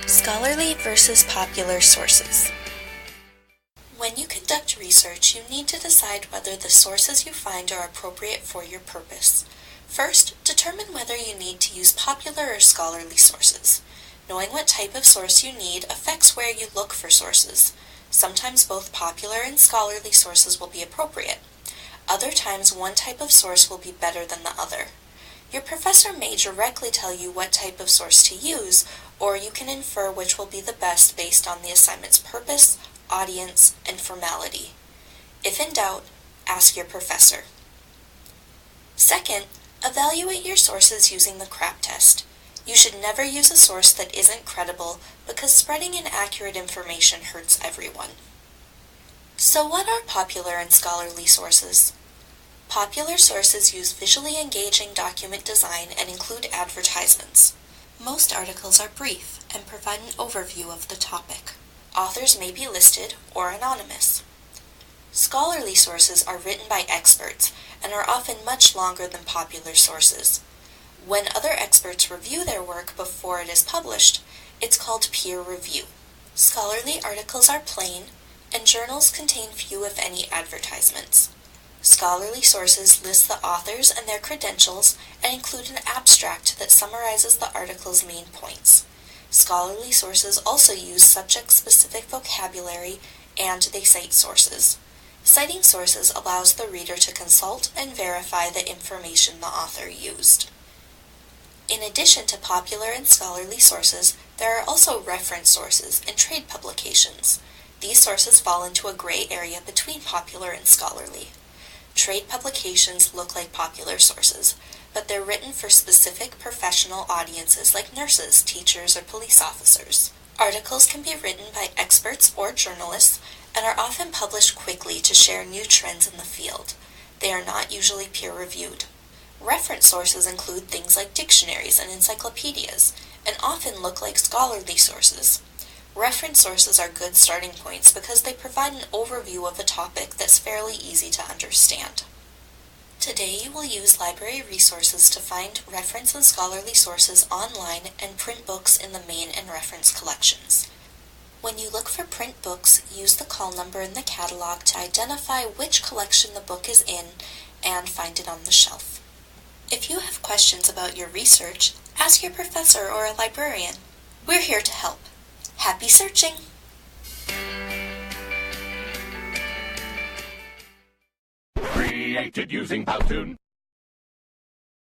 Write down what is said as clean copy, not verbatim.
Scholarly versus popular sources. When you conduct research, you need to decide whether the sources you find are appropriate for your purpose. First, determine whether you need to use popular or scholarly sources. Knowing what type of source you need affects where you look for sources. Sometimes both popular and scholarly sources will be appropriate. Other times one type of source will be better than the other. Your professor may directly tell you what type of source to use, or you can infer which will be the best based on the assignment's purpose, audience, and formality. If in doubt, ask your professor. Second, evaluate your sources using the CRAP test. You should never use a source that isn't credible because spreading inaccurate information hurts everyone. So what are popular and scholarly sources? Popular sources use visually engaging document design and include advertisements. Most articles are brief and provide an overview of the topic. Authors may be listed or anonymous. Scholarly sources are written by experts and are often much longer than popular sources. When other experts review their work before it is published, it's called peer review. Scholarly articles are plain, and journals contain few if any advertisements. Scholarly sources list the authors and their credentials and include an abstract that summarizes the article's main points. Scholarly sources also use subject-specific vocabulary and they cite sources. Citing sources allows the reader to consult and verify the information the author used. In addition to popular and scholarly sources, there are also reference sources and trade publications. These sources fall into a gray area between popular and scholarly. Trade publications look like popular sources, but they're written for specific professional audiences like nurses, teachers, or police officers. Articles can be written by experts or journalists and are often published quickly to share new trends in the field. They are not usually peer-reviewed. Reference sources include things like dictionaries and encyclopedias, and often look like scholarly sources. Reference sources are good starting points because they provide an overview of a topic that's fairly easy to understand. Today you will use library resources to find reference and scholarly sources online and print books in the main and reference collections. When you look for print books, use the call number in the catalog to identify which collection the book is in and find it on the shelf. If you have questions about your research, ask your professor or a librarian. We're here to help. Happy searching! Created using Powtoon.